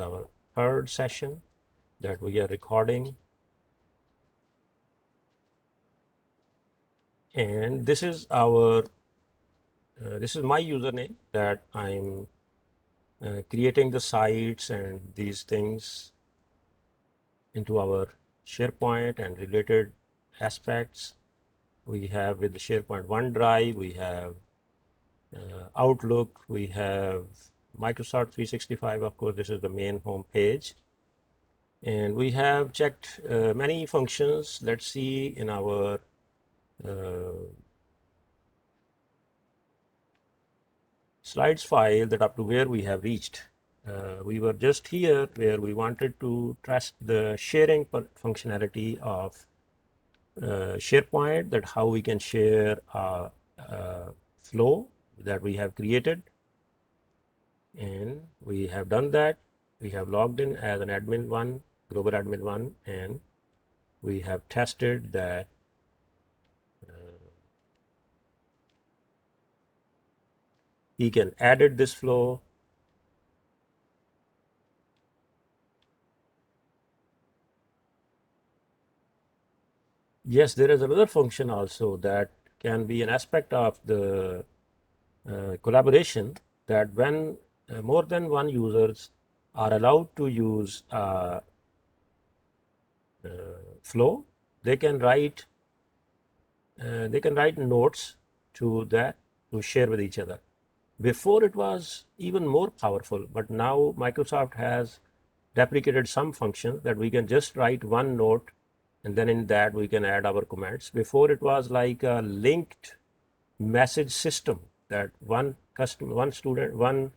our third session that we are recording. And this is our, this is my username that I'm creating the sites and these things into our SharePoint and related aspects. We have with the SharePoint OneDrive, we have Outlook, we have Microsoft 365. Of course, this is the main home page. And we have checked many functions. Let's see in our slides file that up to where we have reached. We were just here where we wanted to test the sharing functionality of SharePoint, that how we can share a flow that we have created. And we have done that. We have logged in as an admin one, global admin one, and we have tested that he can edit this flow. Yes, there is another function also that can be an aspect of the collaboration, that when more than one users are allowed to use flow, they can write notes to that to share with each other. Before it was even more powerful, but now Microsoft has deprecated some functions that we can just write one note and then in that we can add our comments. Before it was like a linked message system that one student, one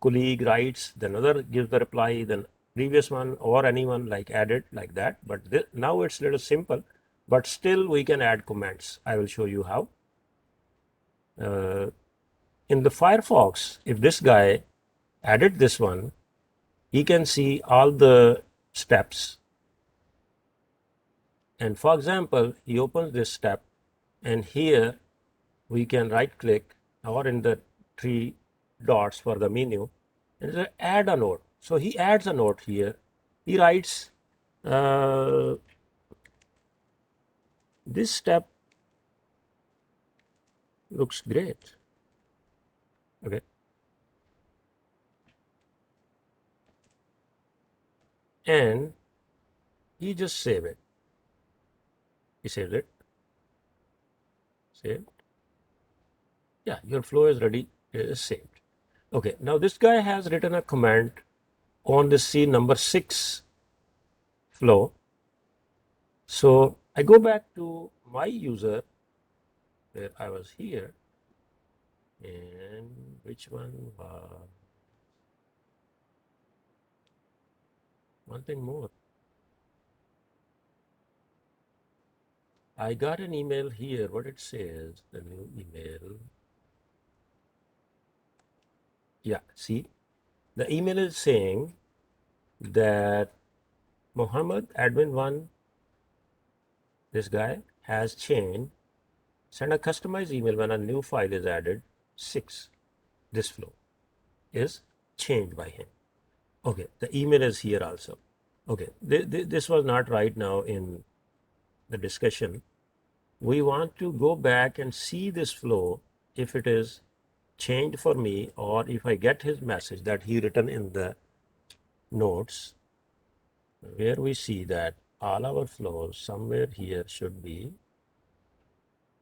colleague writes, then another gives the reply, then previous one or anyone like added like that. But now it's a little simple, but still we can add comments. I will show you how. In the Firefox, if this guy added this one, he can see all the steps. And for example, he opens this step, and here we can right click or in the three dots for the menu and add a note. So he adds a note here. He writes, this step looks great. Okay. And he just save it. He saves it. Saved. Yeah, your flow is ready. It is saved. Okay. Now this guy has written a comment on the C number 6 flow. So I go back to my user where I was here, and which one was one thing more. I got an email here. What it says, the new email. Yeah, see, the email is saying that Muhammad admin 1, this guy has changed. Send a customized email when a new file is added. 6. This flow is changed by him. Okay, the email is here also. Okay, this was not right now in the discussion. We want to go back and see this flow if it is changed for me, or if I get his message that he written in the notes, where we see that all our flows somewhere here should be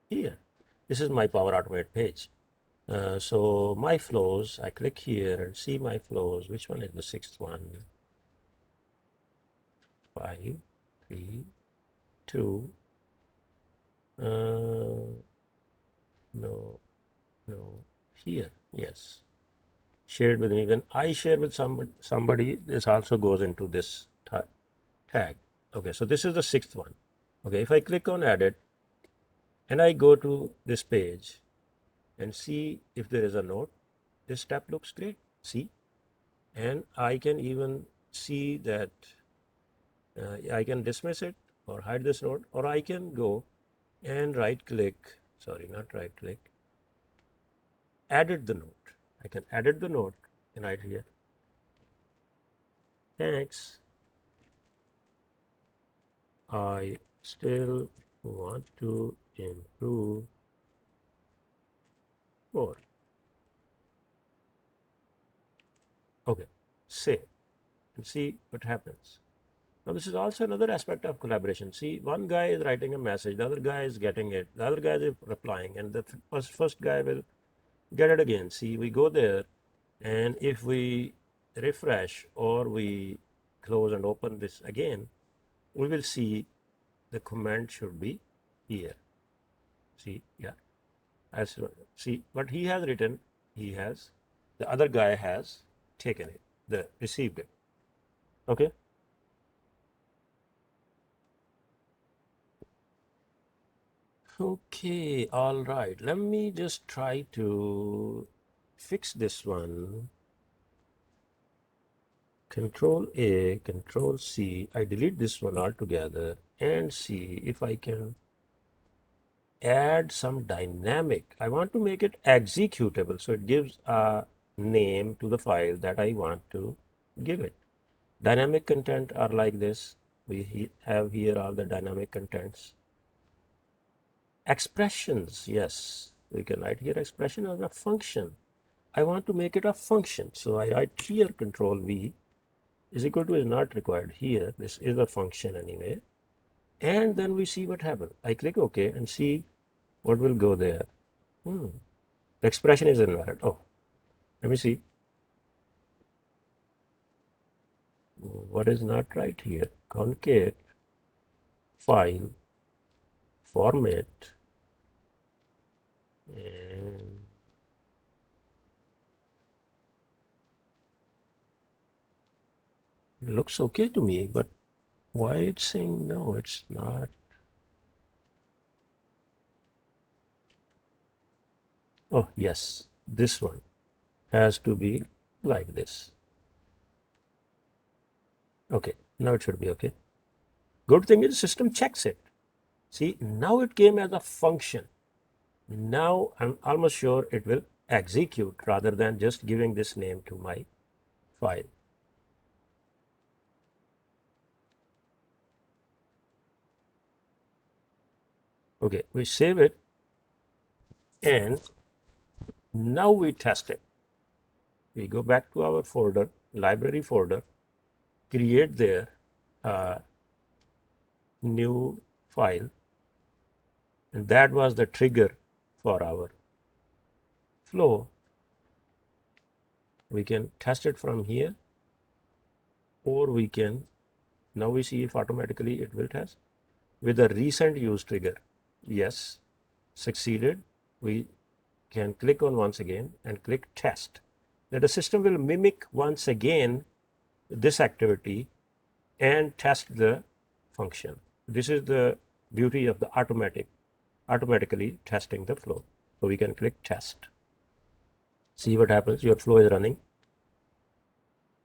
here. This is my Power Automate page. So my flows, I click here and see my flows. Which one is the 6th one? 5, 3, 2. No, here. Yes. Shared with me. When I share with somebody, this also goes into this tag. Okay, so this is the 6th one. Okay, if I click on edit and I go to this page and see if there is a note, this step looks great. See, and I can even see that I can dismiss it or hide this note, or I can go and right click, sorry, not right click, edit the note. I can edit the note and right here. Thanks. I still want to improve more. Okay, save and see what happens. Now, this is also another aspect of collaboration. See, one guy is writing a message, the other guy is getting it, the other guy is replying, and the first guy will get it again. See, we go there, and if we refresh or we close and open this again, we will see the command should be here. See, yeah, as see what he has written, he has, the other guy has taken it, the received it. Okay. Okay, all right. Let me just try to fix this one. Control A, Control C. I delete this one altogether and see if I can add some dynamic. I want to make it executable, so it gives a name to the file that I want to give it. Dynamic content are like this. We have here all the dynamic contents. Expressions, yes, we can write here expression as a function. I want to make it a function, so I write here Control V is equal to is not required here. This is a function anyway, and then we see what happens. I click OK and see what will go there. The expression is invalid. Oh, let me see what is not right here. Concat file format, and it looks okay to me, but why it's saying no, it's not. Oh, yes, this one has to be like this. Okay, now it should be okay. Good thing is system checks it. See, now it came as a function. Now I'm almost sure it will execute rather than just giving this name to my file. Okay, we save it and now we test it. We go back to our folder, library folder, create there a new file, and that was the trigger for our flow. We can test it from here, or we can, now we see if automatically it will test with a recent use trigger. Yes, succeeded. We can click on once again and click test. Now the system will mimic once again this activity and test the function. This is the beauty of the automatically testing the flow. So we can click test. See what happens. Your flow is running.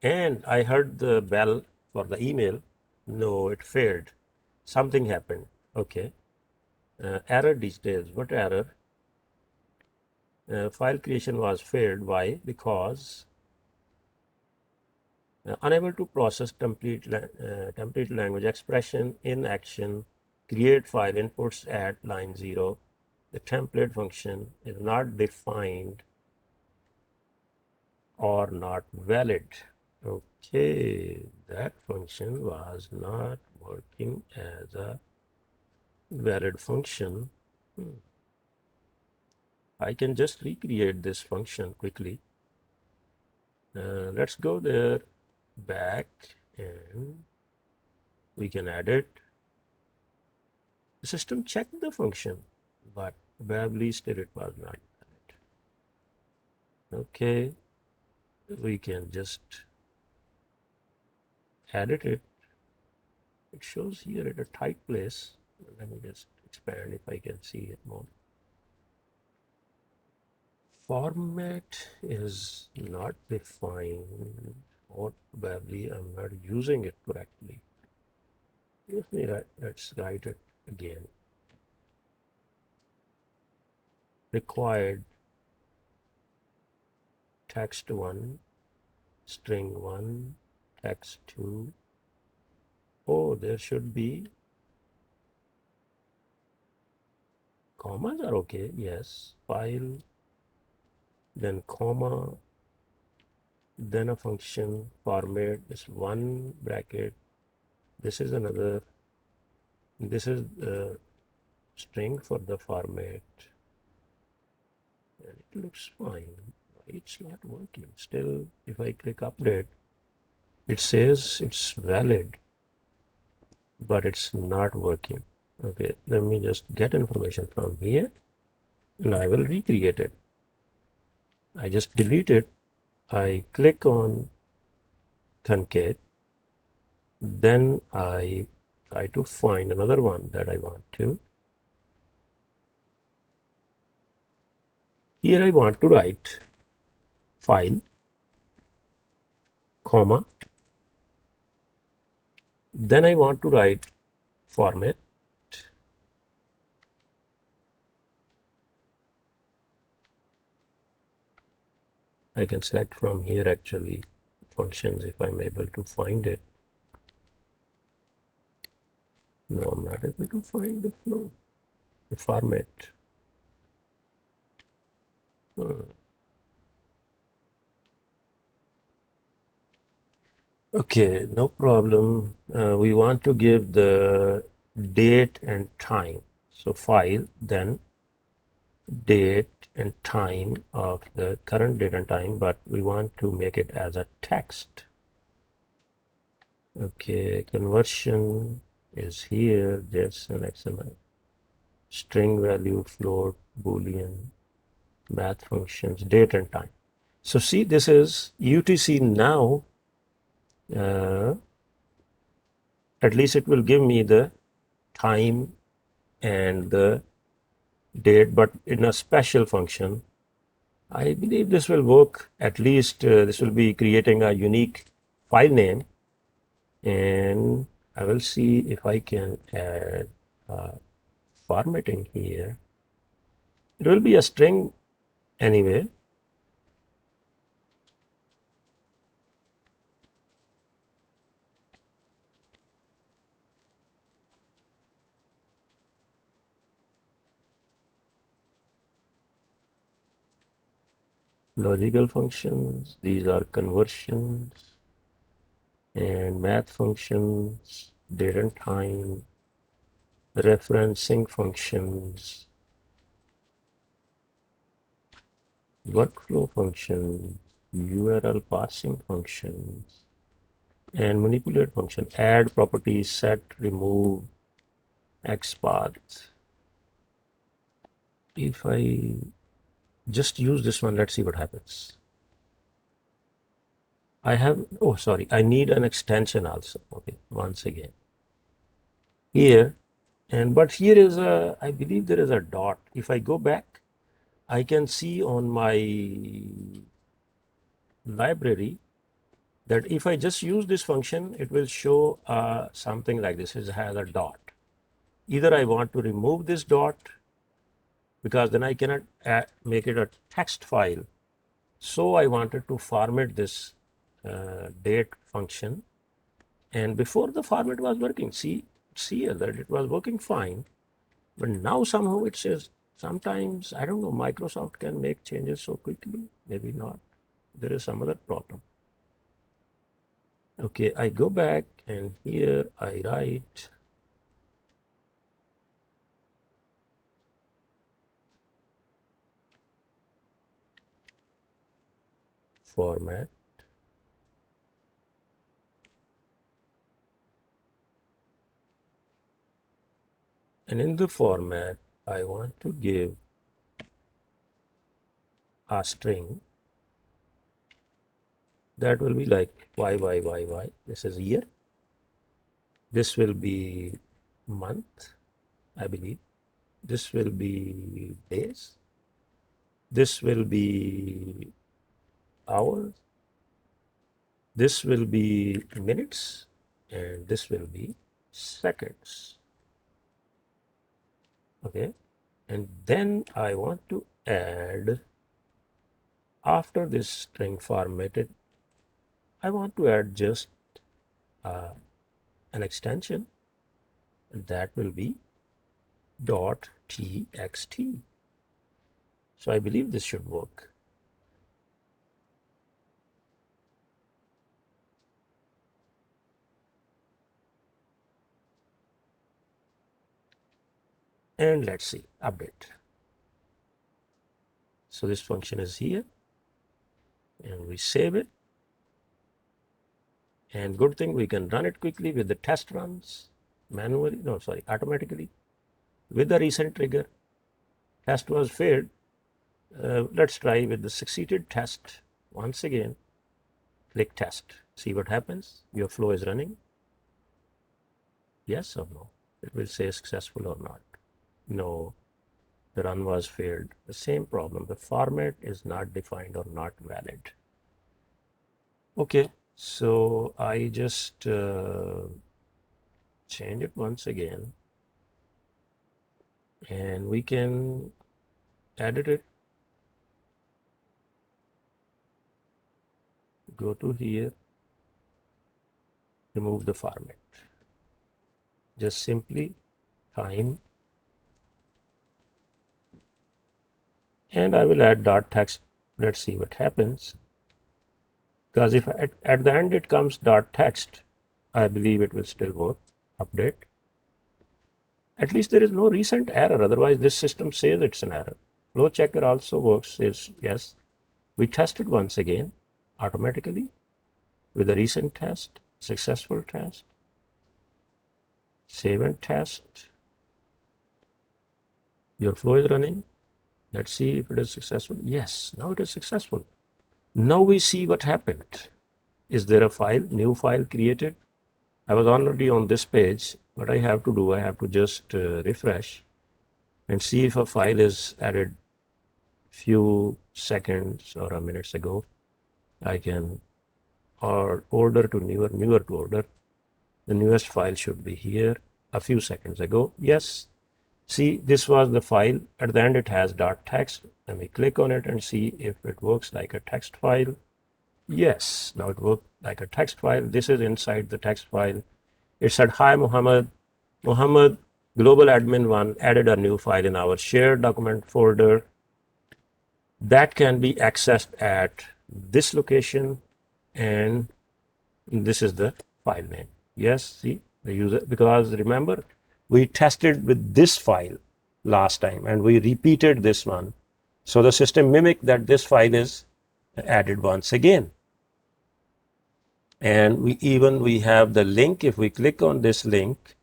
And I heard the bell for the email. No, it failed. Something happened. Okay. Error details. What error? File creation was failed. Why? Because unable to process template language expression in action, create file inputs at line 0. The template function is not defined or not valid. Okay, that function was not working as a valid function. I can just recreate this function quickly. Let's go there, back, and we can add it. The system checked the function, but probably still it was not valid. Okay, we can just edit it. It shows here at a tight place. Let me just expand if I can see it more. Format is not defined, or probably I'm not using it correctly. Let's write it again. Required text 1, string 1, text to, oh, there should be commas are okay. Yes, file, then comma, then a function format is one bracket. This is another. This is string for the format, and it looks fine. It's not working. Still, if I click update, it says it's valid, but it's not working. Okay, let me just get information from here and I will recreate it. I just delete it. I click on concat, then I try to find another one that I want to. Here I want to write file, comma, then I want to write format. I can select from here actually functions if I'm able to find it. No, I'm not able to find the flow, the format. Okay, no problem. We want to give the date and time. So file, then date and time of the current date and time, but we want to make it as a text. Okay, conversion is here, JSON, XML, string value, float, Boolean, math functions, date and time. So see, this is UTC now. At least it will give me the time and the date, but in a special function. I believe this will work. At least this will be creating a unique file name, and I will see if I can add formatting here. It will be a string anyway. Logical functions, these are conversions, and math functions, date and time, referencing functions, workflow functions, URL parsing functions, and manipulate function, add properties, set, remove, XPath. If I just use this one, let's see what happens. I have, oh, sorry, I need an extension also. Okay, once again. Here, but here is a, I believe there is a dot. If I go back, I can see on my library that if I just use this function, it will show something like this. It has a dot. Either I want to remove this dot because then I cannot make it a text file. So I wanted to format this date function. And before the format was working, see here that it was working fine. But now somehow it says, sometimes, I don't know, Microsoft can make changes so quickly. Maybe not. There is some other problem. Okay, I go back and here I write format. And in the format, I want to give a string that will be like y. This is year. This will be month, I believe. This will be days. This will be hours. This will be minutes. And this will be seconds. Okay. And then I want to add, after this string formatted, I want to add just an extension that will be .txt. So I believe this should work. And let's see, update. So this function is here, and we save it. And good thing we can run it quickly with the test runs manually, no, sorry, automatically with the recent trigger. Test was failed. Let's try with the succeeded test once again. Click test. See what happens. Your flow is running. Yes or no? It will say successful or not. No, the run was failed. The same problem. The format is not defined or not valid. Okay, so I just change it once again, and we can edit it. Go to here, remove the format. Just simply time, and I will add dot text. Let's see what happens. Because if at the end it comes dot text, I believe it will still work. Update. At least there is no recent error. Otherwise, this system says it's an error. Flow checker also works. Says yes. We tested once again automatically with a recent test, successful test. Save and test. Your flow is running. Let's see if it is successful. Yes, now it is successful. Now we see what happened. Is there a file, new file created? I was already on this page. What I have to do, I have to just refresh and see if a file is added few seconds or a minutes ago. I can order to newer to order. The newest file should be here a few seconds ago. Yes. See, this was the file. At the end, it has .text. Let me click on it and see if it works like a text file. Yes, now it worked like a text file. This is inside the text file. It said, hi, Muhammad. Muhammad, global admin 1 added a new file in our shared document folder that can be accessed at this location, and this is the file name. Yes, see the user, because remember we tested with this file last time and we repeated this one. So the system mimicked that this file is added once again. And we have the link. If we click on this link,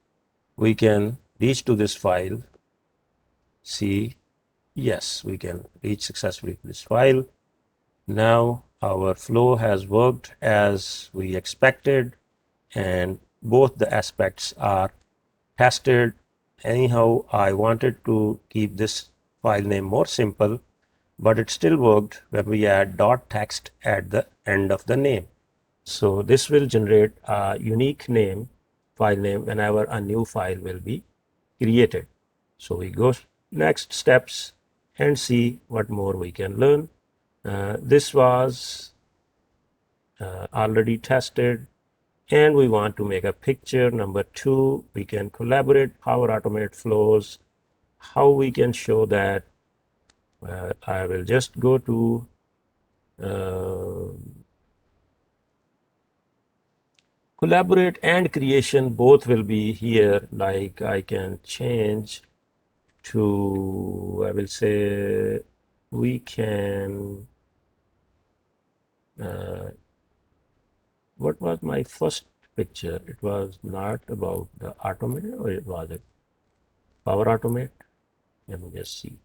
we can reach to this file. See, yes, we can reach successfully to this file. Now our flow has worked as we expected, and both the aspects are tested. Anyhow, I wanted to keep this file name more simple, but it still worked when we add .text at the end of the name. So this will generate a unique name, file name, whenever a new file will be created. So we go next steps and see what more we can learn. This was already tested, and we want to make a picture. Number 2, we can collaborate, Power Automate flows. How we can show that? I will just go to collaborate and creation. Both will be here. Like I can change to, I will say we can, what was my first picture? It was not about the automate, or it was a Power Automate. Let me just see.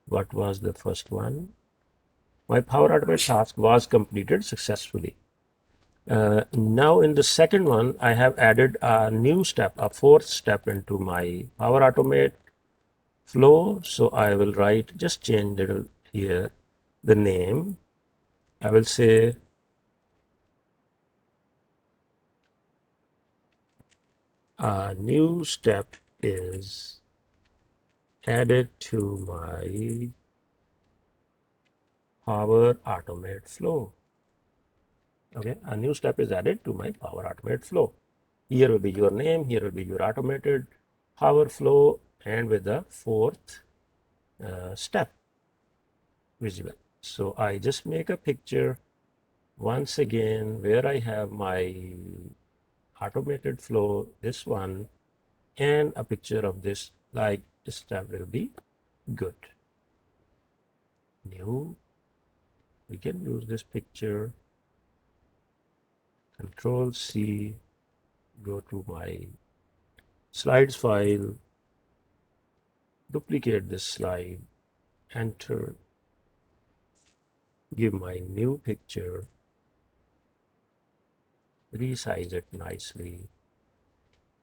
What was the first one? My Power Automate task was completed successfully. Now in the second one, I have added a new step, a fourth step into my Power Automate flow. So I will write, just change little here, the name. I will say a new step is added to my Power Automate flow. Okay, a new step is added to my Power Automate flow. Here will be your name, here will be your automated power flow, and with the fourth step visible. So I just make a picture once again where I have my automated flow, this one, and a picture of this, like this step will be good. New, we can use this picture, Control C, go to my slides file, duplicate this slide, enter, give my new picture, resize it nicely,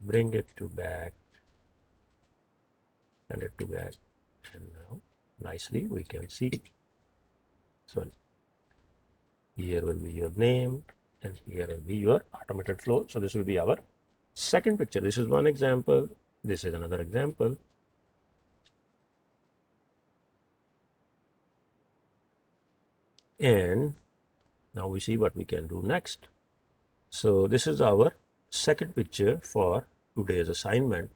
bring it to back, send it to back, and now nicely we can see. So here will be your name, and here will be your automated flow. So this will be our second picture. This is one example. This is another example. And now we see what we can do next. So this is our second picture for today's assignment.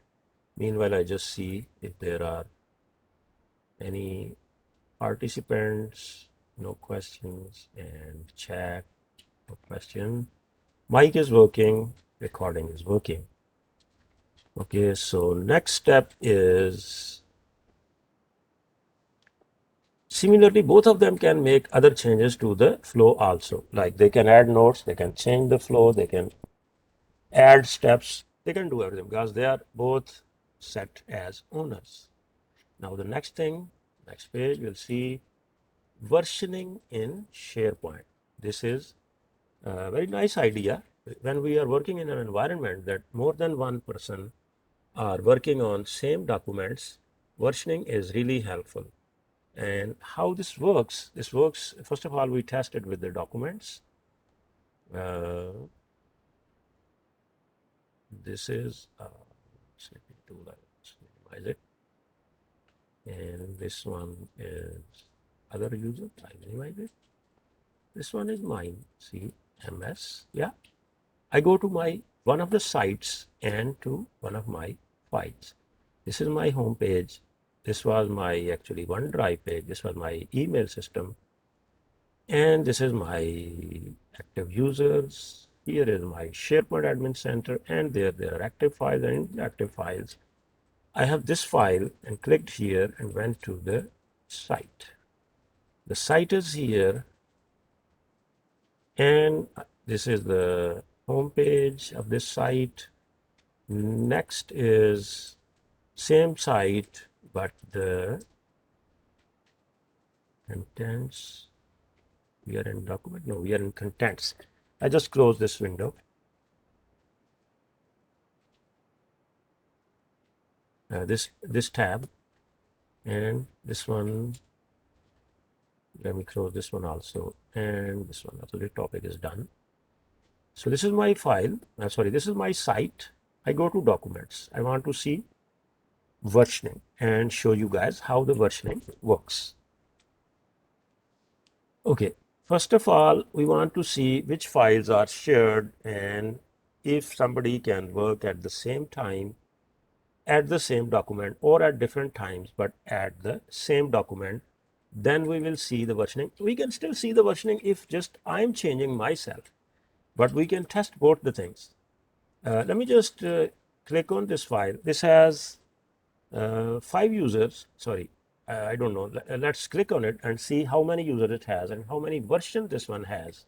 Meanwhile, I just see if there are any participants, no questions, and chat, no question. Mic is working, recording is working. Okay, so next step is similarly, both of them can make other changes to the flow also. Like they can add nodes, they can change the flow, they can add steps, they can do everything because they are both set as owners. Now the next thing, next page, we'll see versioning in SharePoint. This is a very nice idea. When we are working in an environment that more than one person are working on same documents, versioning is really helpful. And how this works, first of all, we test it with the documents. This is tool, let's minimize it. And this one is other user, I minimize it. This one is mine, see, MS, yeah. I go to my one of the sites and to one of my files. This is my home page. This was my actually OneDrive page. This was my email system. And this is my active users. Here is my SharePoint Admin Center, and there are active files and inactive files. I have this file and clicked here and went to the site. The site is here, and this is the home page of this site. Next is same site, but the contents, we are in document, no, we are in contents. I just close this window. This tab, and this one, let me close this one also, and this one also. The topic is done. So this is my file, this is my site. I go to documents. I want to see versioning and show you guys how the versioning works. Okay, first of all, we want to see which files are shared, and if somebody can work at the same time at the same document or at different times but at the same document, then we will see the versioning. We can still see the versioning if just I'm changing myself, but we can test both the things. Let me just click on this file. This has 5 users. Sorry, I don't know. Let's click on it and see how many users it has and how many versions this one has.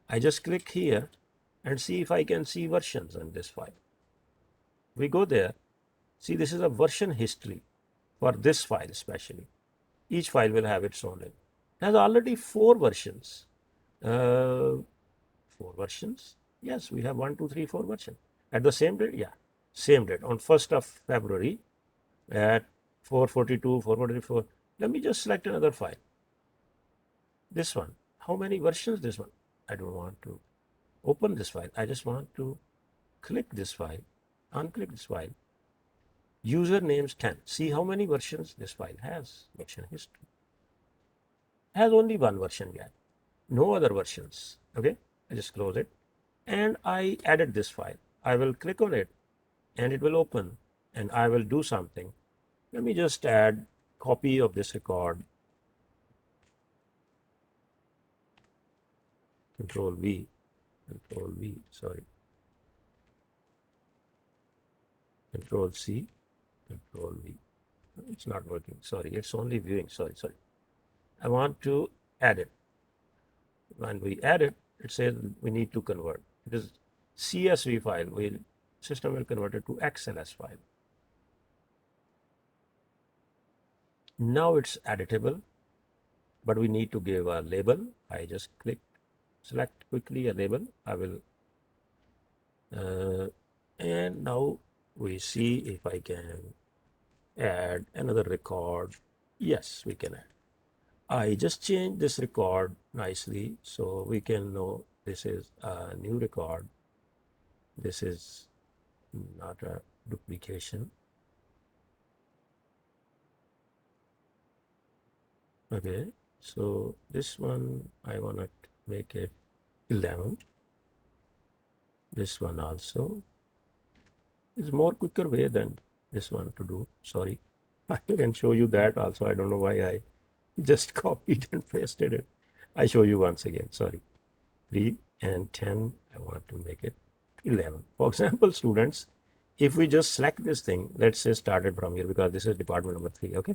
I just click here and see if I can see versions in this file. We go there. See, this is a version history for this file especially. Each file will have its own. It has already 4 versions. 4 versions? Yes, we have 1, 2, 3, 4 versions. At the same date? Yeah, same date on 1st of February at 4:42, 4:44. Let me just select another file. This one. How many versions this one? I don't want to open this file. I just want to click this file, unclick this file. User names 10. See how many versions this file has. Version history. Has only one version yet. No other versions. Okay. I just close it, and I added this file. I will click on it and it will open and I will do something. Let me just add copy of this record, Control V, Control V, sorry, Control C, Control V. It's not working, sorry, it's only viewing, sorry. I want to add it. When we add it, it says we need to convert. It is CSV file, system will convert it to XLS file. Now it's editable, but we need to give a label. I just select quickly a label. I will, and now we see if I can add another record. Yes, we can add. I just changed this record nicely so we can know this is a new record. This is not a duplication. Okay, so this one I want to make it 11. This one also is more quicker way than this one to do. Sorry, I can show you that also. I don't know why I just copied and pasted it. I show you once again. Sorry, 3 and 10. I want to make it 11. For example, students, if we just select this thing, let's say started from here because this is department number 3. Okay.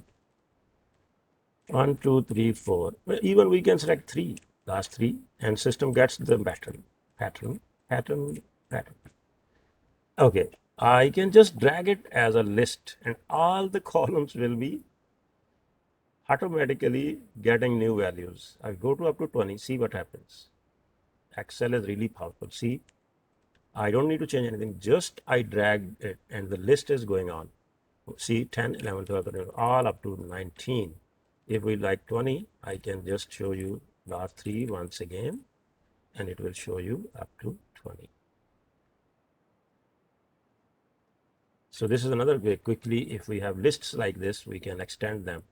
1, 2, 3, 4. Well, even we can select 3, last 3, and system gets the pattern. Okay, I can just drag it as a list, and all the columns will be automatically getting new values. I go to up to 20, see what happens. Excel is really powerful. See, I don't need to change anything, just I drag it, and the list is going on. See, 10, 11, 12, 13, all up to 19. If we like 20, I can just show you last 3 once again, and it will show you up to 20. So this is another way quickly, if we have lists like this, we can extend them.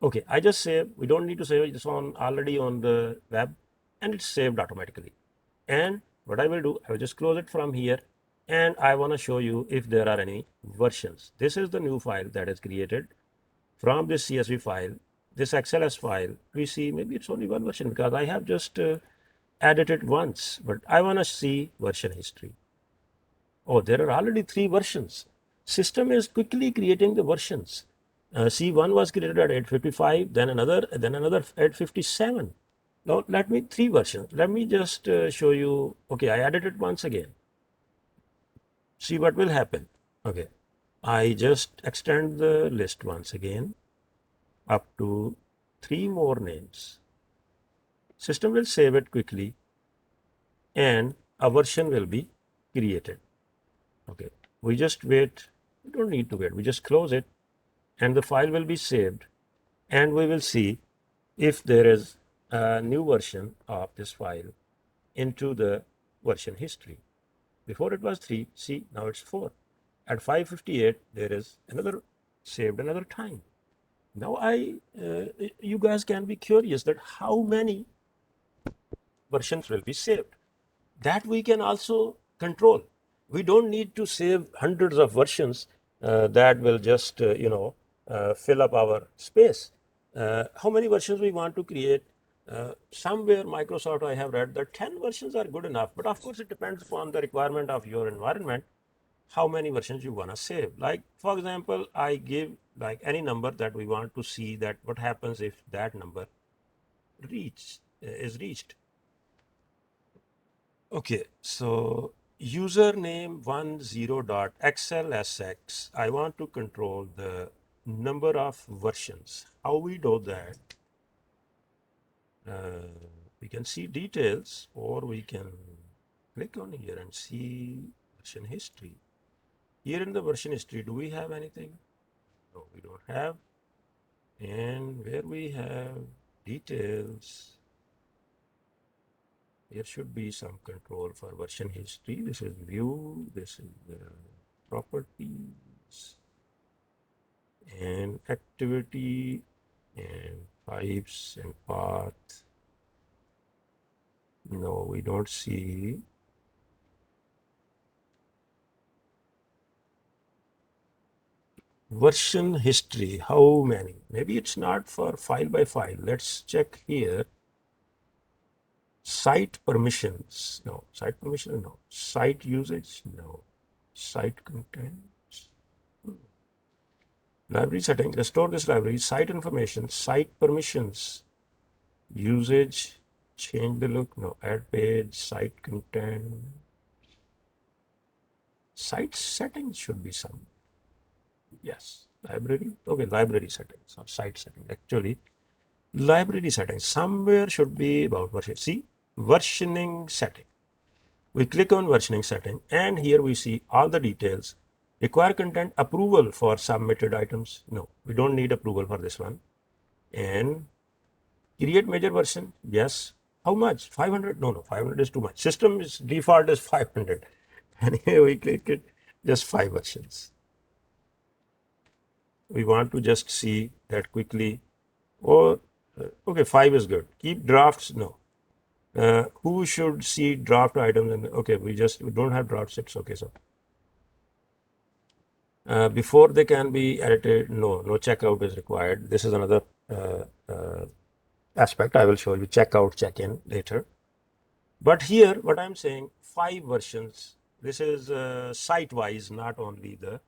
Okay, I just save, we don't need to save this on already on the web, and it's saved automatically. And what I will do, I will just close it from here, and I want to show you if there are any versions. This is the new file that is created from this CSV file. This XLS file, we see maybe it's only one version because I have just added it once, but I want to see version history. Oh, there are already 3 versions. System is quickly creating the versions. See, one was created at 855, then another at 857. Now, let me 3 versions. Let me just show you. Okay, I added it once again. See what will happen. Okay, I just extend the list once again up to 3 more names. System will save it quickly and a version will be created. Okay, we just wait. We don't need to wait. We just close it and the file will be saved, and we will see if there is a new version of this file into the version history. Before it was 3, see, now it's 4. At 558, there is another saved another time. Now you guys can be curious that how many versions will be saved. That we can also control. We don't need to save hundreds of versions that will just, fill up our space. How many versions we want to create? Somewhere Microsoft, I have read that 10 versions are good enough, but of course it depends upon the requirement of your environment, how many versions you want to save. Like, for example, I give like any number that we want to see that what happens if that number is reached. Okay, so username 10.xlsx. I want to control the number of versions. How we do that? We can see details, or we can click on here and see version history. Here in the version history, do we have anything? No, we don't have. And where we have details, there should be some control for version history. This is view, this is the properties and activity and pipes and path. No, we don't see. Version history, how many? Maybe it's not for file by file. Let's check here. Site permissions, no. Site permission, no. Site usage, no. Site content. Library setting, restore this library. Site information, site permissions, usage, change the look, no. Add page, site content. Site settings should be some. Yes, library. Okay, library settings or site settings. Actually, library settings somewhere should be about version. See, versioning setting. We click on versioning setting, and here we see all the details. Require content approval for submitted items. No, we don't need approval for this one. And create major version. Yes. How much? 500? No, 500 is too much. System's default is 500. And here we click it, just 5 versions. We want to just see that quickly. Or, okay, 5 is good. Keep drafts, no. Who should see draft items? And okay, we don't have drafts. It's okay, so before they can be edited, no checkout is required. This is another aspect. I will show you checkout, check-in later. But here, what I'm saying, 5 versions. This is site-wise, not only the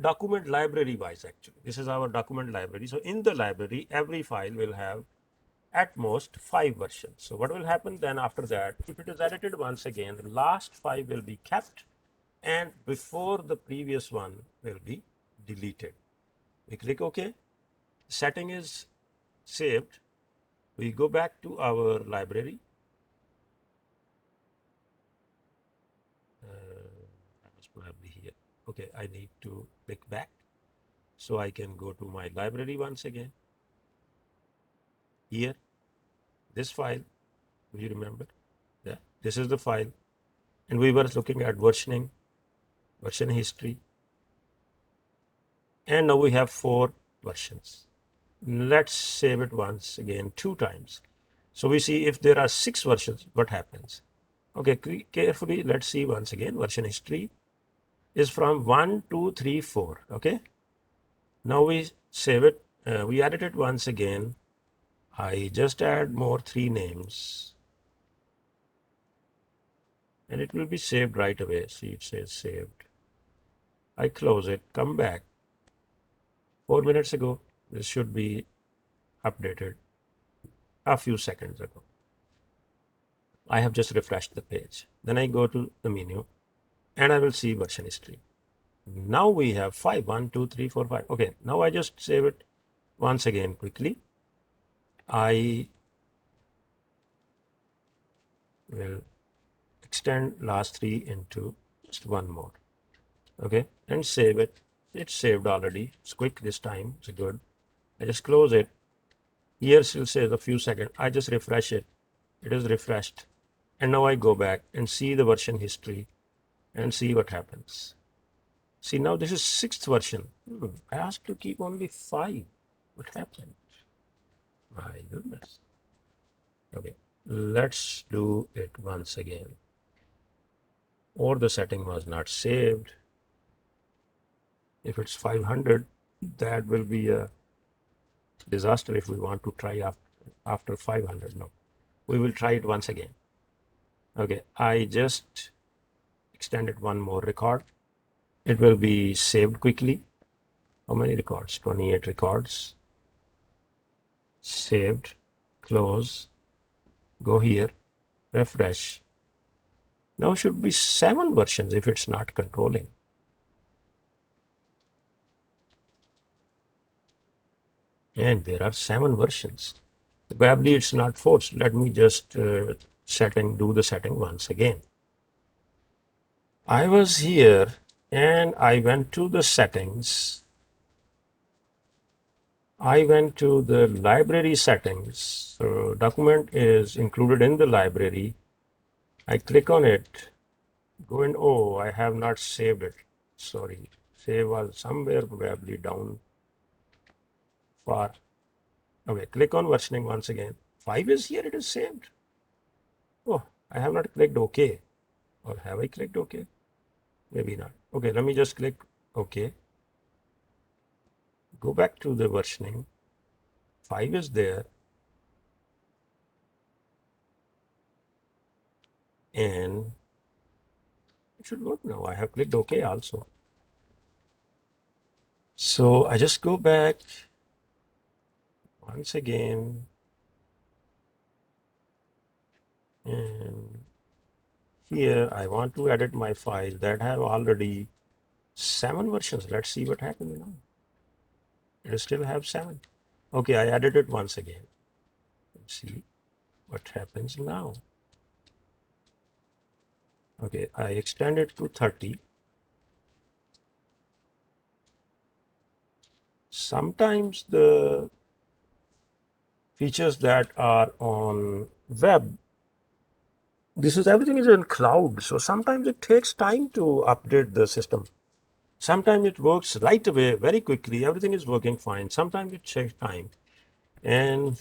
document library-wise. Actually, this is our document library. So in the library, every file will have at most 5 versions. So what will happen then after that? If it is edited once again, the last 5 will be kept, and before the previous one will be deleted. We click OK. Setting is saved. We go back to our library. I was probably here. Okay, I need to click back. So I can go to my library once again. Here, this file, you remember? Yeah, this is the file. And we were looking at versioning, version history. And now we have 4 versions. Let's save it once again 2 times. So we see if there are 6 versions, what happens? Okay, carefully, let's see once again. Version history is from 1, 2, 3, 4. Okay. Now we save it. We edit it once again. I just add more 3 names. And it will be saved right away. See, it says saved. I close it, come back. 4 minutes ago, this should be updated a few seconds ago. I have just refreshed the page. Then I go to the menu and I will see version history. Now we have 5. 1, 2, 3, 4, 5. Okay, now I just save it once again quickly. I will extend last 3 into just 1 more. Okay, and save it. It's saved already. It's quick this time. It's good. I just close it. Here still says a few seconds. I just refresh it. It is refreshed. And now I go back and see the version history and see what happens. See, now this is 6th version. I asked to keep only 5. What happened? My goodness. Okay, let's do it once again. Or the setting was not saved. If it's 500, that will be a disaster if we want to try after 500. No, we will try it once again. Okay, I just extended 1 more record. It will be saved quickly. How many records? 28 records. Saved, close, go here, refresh. Now should be 7 versions if it's not controlling. And there are 7 versions. Probably it's not forced. Let me just do the setting once again. I was here and I went to the settings. I went to the library settings. So document is included in the library. I click on it, go in. Oh, I have not saved it. Sorry. Save was somewhere probably down far. Okay, click on versioning once again. 5 is here, it is saved. I have not clicked OK. Or have I clicked OK? Maybe not. Okay, let me just click OK. Go back to the versioning. 5 is there. And it should work now. I have clicked OK also. So I just go back once again. And here I want to edit my file that have already 7 versions. Let's see what happens now. It still have 7. Okay, I added it once again. Let's see what happens now. Okay, I extend it to 30. Sometimes the features that are on web, everything is in cloud, so sometimes it takes time to update the system. Sometimes it works right away, very quickly, everything is working fine. Sometimes it takes time. And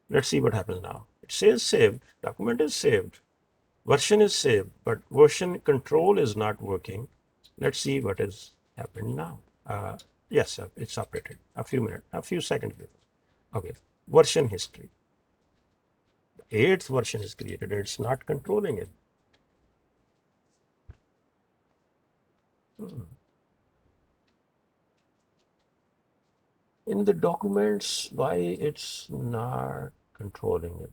let's see what happens now. It says saved, document is saved, version is saved, but version control is not working. Let's see what has happened now. Yes, it's updated a few seconds before. Okay, version history. The 8th version is created, it's not controlling it. In the documents, why it's not controlling it?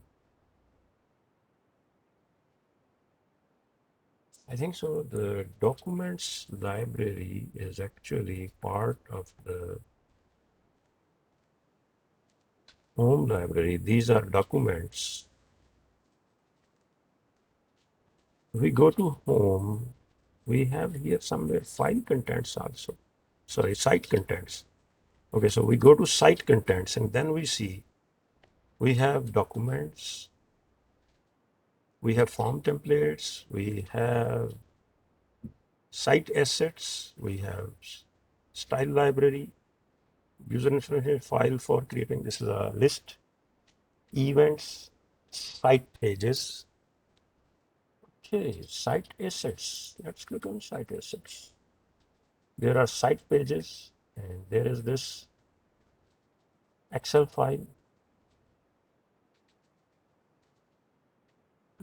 I think so. The documents library is actually part of the home library. These are documents. We go to home, we have here somewhere file contents also. Sorry, site contents. Okay, so we go to site contents and then we see we have documents, we have form templates, we have site assets, we have style library, user information file for creating. This is a list, events, site pages. Okay, site assets. Let's click on site assets. There are site pages and there is this Excel file.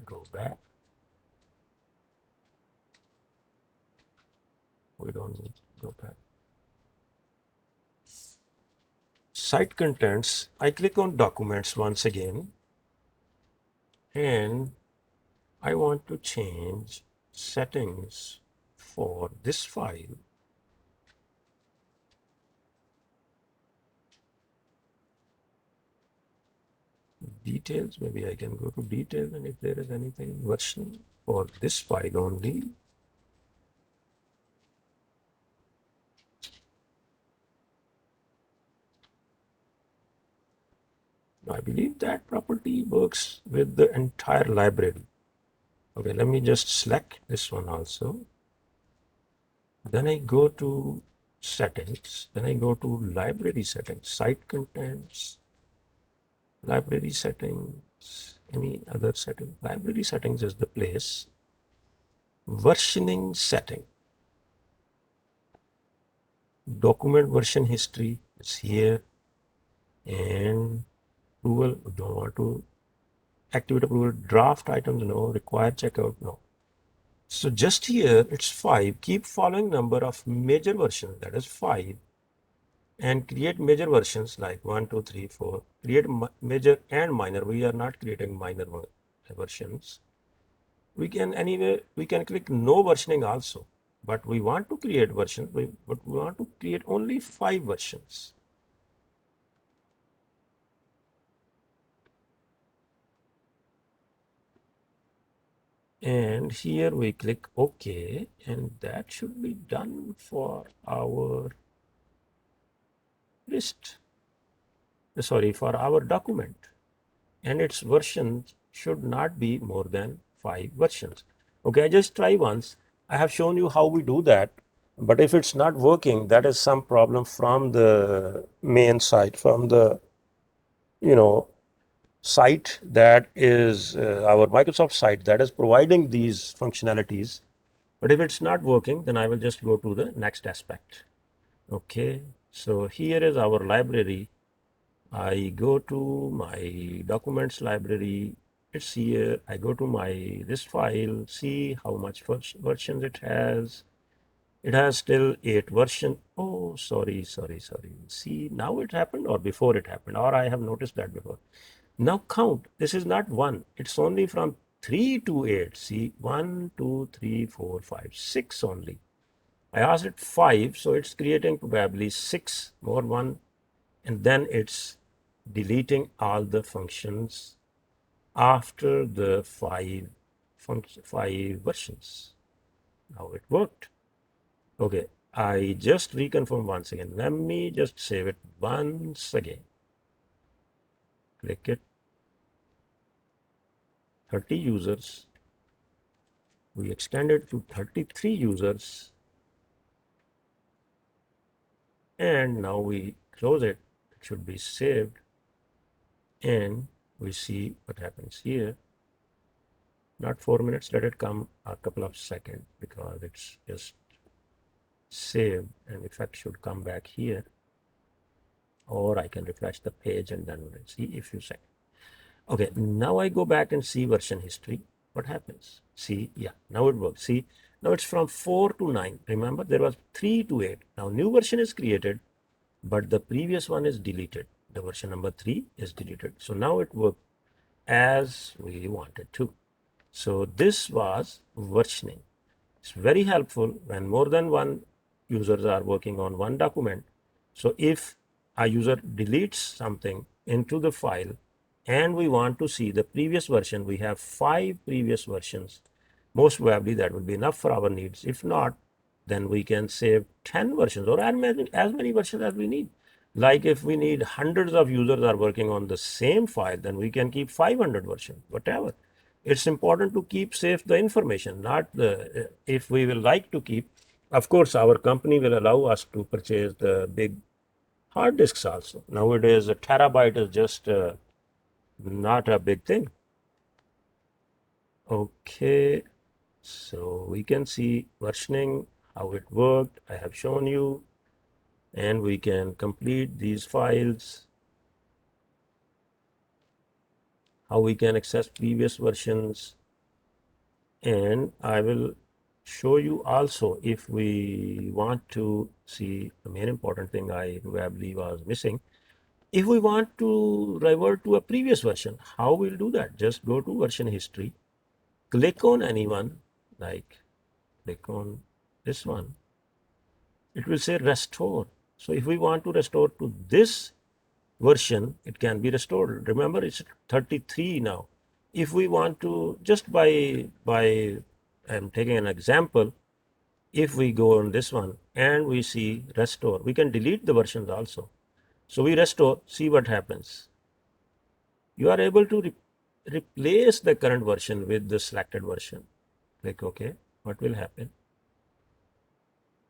Go back. We don't need to go back. Site contents. I click on documents once again and I want to change settings for this file. Details, maybe I can go to details, and if there is anything version for this file only, I believe that property works with the entire library. Okay, let me just select this one also. Then I go to settings, then I go to library settings, site contents, library settings, any other setting. Library settings is the place. Versioning setting. Document version history is here. And approval, we don't want to activate approval. Draft items, no. Required checkout, no. So just here, it's 5. Keep following number of major versions, that is 5. And create major versions like 1, 2, 3, 4. Create major and minor. We are not creating minor versions. We can click no versioning also. But we want to create versions, but we want to create only 5 versions. And here we click OK, and that should be done for our list. Sorry, for our document. And its versions should not be more than 5 versions. Okay, I just try once. I have shown you how we do that. But if it's not working, that is some problem from the main site, from the, site that is our Microsoft site that is providing these functionalities. But if it's not working, then I will just go to the next aspect. Okay, so here is our library. I go to my documents library. It's here. I go to my this file, see how much versions it has. It has still 8 version. Oh, sorry. See, now it happened or before it happened, or I have noticed that before. Now count. This is not 1. It's only from 3 to 8. See, 1, 2, 3, 4, 5, 6 only. I asked it 5, so it's creating probably 6 more 1, and then it's deleting all the functions after the 5 versions. Now it worked. Okay, I just reconfirm once again. Let me just save it once again. Click it. 30 users. We extended to 33 users. And now we close it. It should be saved. And we see what happens here. Not 4 minutes. Let it come a couple of seconds because it's just saved, and effect should come back here, or I can refresh the page and then we'll see if you say. Okay, now I go back and see version history. What happens? See, yeah, now it works. See, now it's from 4 to 9. Remember, there was 3 to 8. Now new version is created, but the previous one is deleted. The version number 3 is deleted. So now it worked as we wanted to. So this was versioning. It's very helpful when more than one users are working on one document. So if a user deletes something into the file and we want to see the previous version, we have 5 previous versions. Most probably that will be enough for our needs. If not, then we can save 10 versions or as many versions as we need. Like if we need hundreds of users are working on the same file, then we can keep 500 versions, whatever. It's important to keep safe the information, not the, if we will like to keep, of course, our company will allow us to purchase the big hard disks also. Nowadays, a terabyte is just not a big thing. Okay, so we can see versioning, how it worked. I have shown you, and we can complete these files, how we can access previous versions, and I will show you also if we want to see the main important thing I probably was missing. If we want to revert to a previous version, how we'll do that? Just go to version history, click on anyone, like click on this one. It will say restore. So if we want to restore to this version, it can be restored. Remember, it's 33 now. If we want to, just by I'm taking an example, if we go on this one and we see restore, we can delete the versions also. So we restore, see what happens. You are able to replace the current version with the selected version. Click OK. What will happen?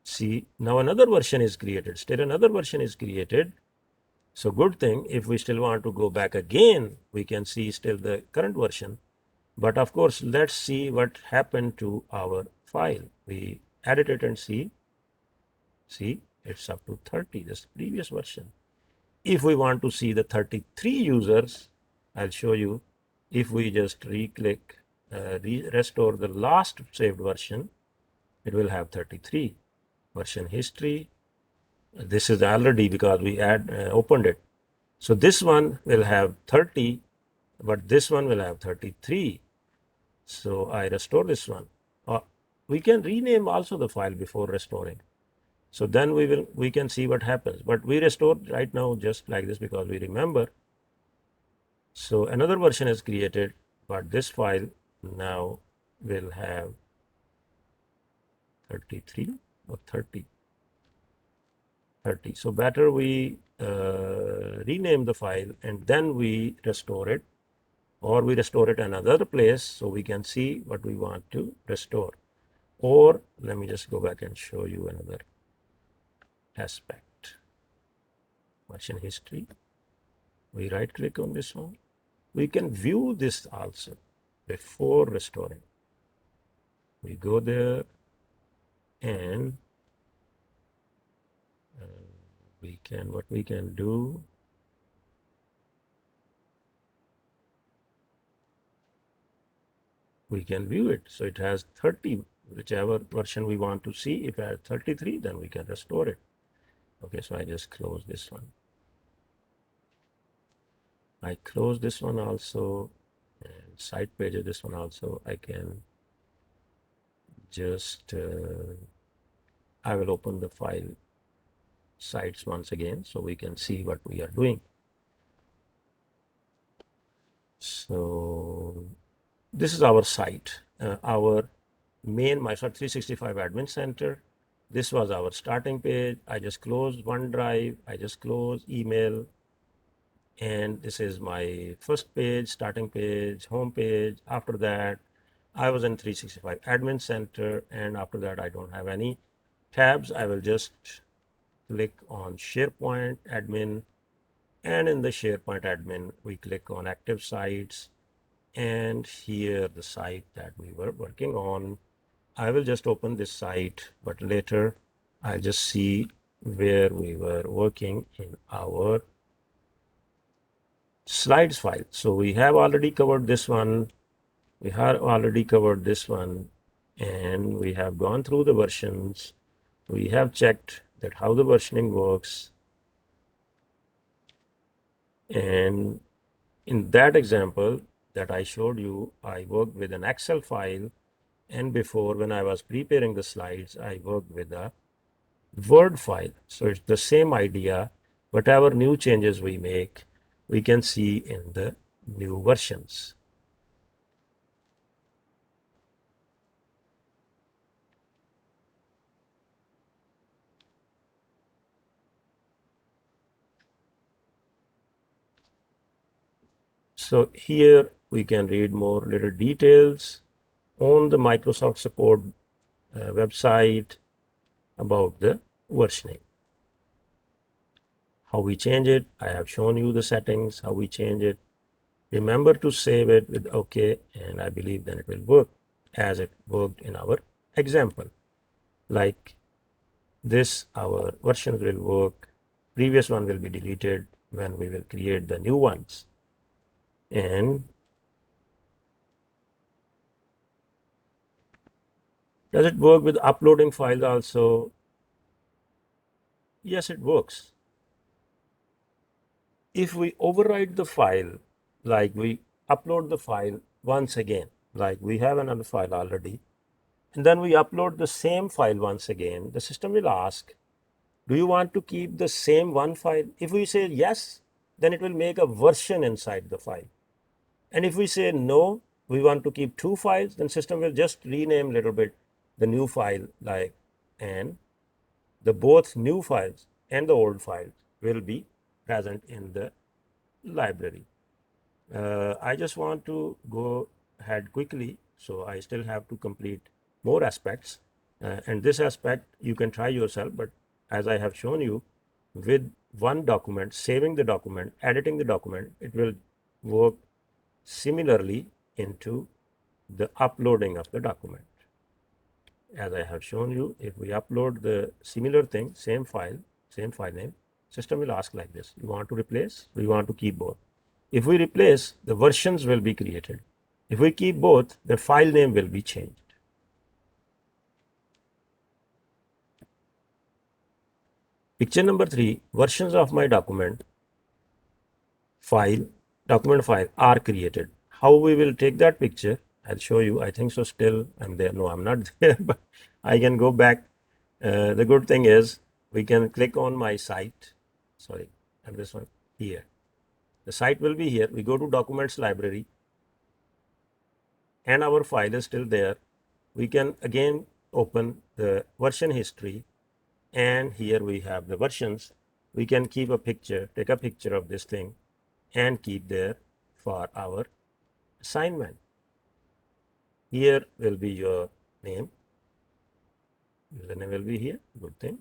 See, now another version is created. Still another version is created. So good thing, if we still want to go back again, we can see still the current version. But of course, let's see what happened to our file. We edit it and see. See, it's up to 30, this previous version. If we want to see the 33 users, I'll show you. If we just re-click, restore the last saved version, it will have 33. Version history. This is already because we opened it. So this one will have 30, but this one will have 33. So I restore this one. We can rename also the file before restoring. So then we can see what happens. But we restore right now just like this because we remember. So another version is created, but this file now will have 33 or 30. 30. So better we rename the file and then we restore it, or we restore it another place so we can see what we want to restore. Or let me just go back and show you another aspect. Version history. We right click on this one. we can view this also before restoring. We go there and what we can do, we can view it. So it has 30, whichever version we want to see. If it has 33, then we can restore it. Okay, so I just close this one. I close this one also, and side page of this one also. I can just, I will open the file sites once again so we can see what we are doing. So this is our site, our main Microsoft 365 Admin Center. This was our starting page. I just closed OneDrive. I just closed email. And this is my first page, starting page, home page. After that, I was in 365 Admin Center. And after that, I don't have any tabs. I will just click on SharePoint Admin. And in the SharePoint Admin, we click on Active Sites. And here, the site that we were working on. I will just open this site, but later I'll just see where we were working in our slides file. So we have already covered this one. We have already covered this one, and we have gone through the versions. We have checked that how the versioning works. And in that example that I showed you, I worked with an Excel file. And before, when I was preparing the slides, I worked with a Word file. So it's the same idea. Whatever new changes we make, we can see in the new versions. So here we can read more little details on the Microsoft support website about the versioning. How we change it, I have shown you the settings, how we change it. Remember to save it with OK, and I believe then it will work as it worked in our example. Like this, our versions will work. Previous one will be deleted when we will create the new ones. And does it work with uploading files also? Yes, it works. If we overwrite the file, like we upload the file once again, like we have another file already, and then we upload the same file once again, the system will ask, do you want to keep the same one file? If we say yes, then it will make a version inside the file. And if we say no, we want to keep two files, then system will just rename a little bit the new file, like, and the both new files and the old files will be present in the library. I just want to go ahead quickly, so I still have to complete more aspects. And this aspect you can try yourself, but as I have shown you, with one document, saving the document, editing the document, it will work similarly into the uploading of the document. As I have shown you, if we upload the similar thing, same file name, system will ask like this, you want to replace, or you want to keep both? If we replace, the versions will be created. If we keep both, the file name will be changed. Picture number 3, versions of my document file are created. How we will take that picture, I'll show you. I think so still I'm there. No, I'm not there, but I can go back. The good thing is we can click on my site. Sorry, and this one here. The site will be here. We go to Documents Library and our file is still there. We can again open the version history, and here we have the versions. We can keep a picture, take a picture of this thing and keep there for our assignment. Here will be your name. Username will be here. Good thing.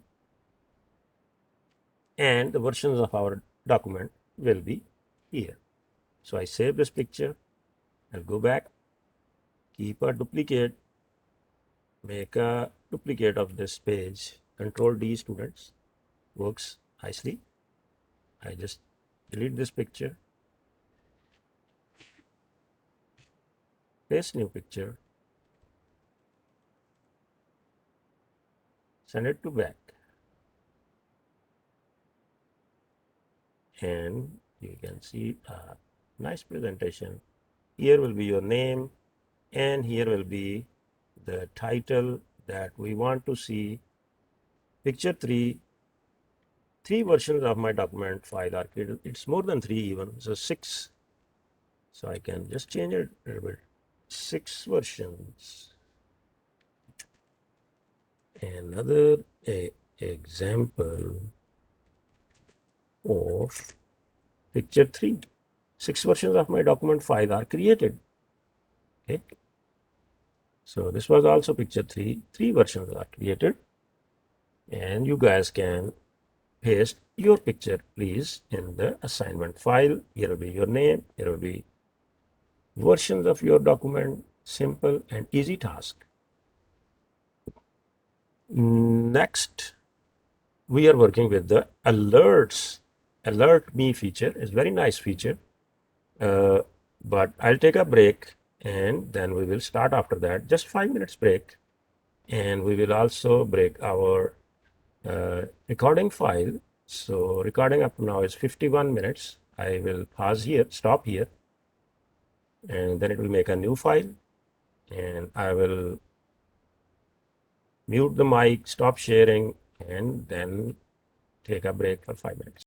And the versions of our document will be here. So I save this picture. I'll go back, keep a duplicate, make a duplicate of this page. Control D, students, works nicely. I just delete this picture, paste new picture, send it to back. And you can see a nice presentation. Here will be your name, and here will be the title that we want to see. Picture 3, 3 versions of my document file are created. It's more than 3 even, so 6. So I can just change it a little bit. 6 versions. Another example of picture 3. 6 versions of my document file are created. Okay. So this was also picture 3. 3 versions are created. And you guys can paste your picture, please, in the assignment file. Here will be your name. Here will be versions of your document. Simple and easy task. Next, we are working with the alerts. Alert me feature is very nice feature, but I'll take a break and then we will start after that. Just 5 minutes break, and we will also break our recording file. So recording up now is 51 minutes. I will pause here, stop here, and then it will make a new file, and I will mute the mic, stop sharing, and then take a break for 5 minutes.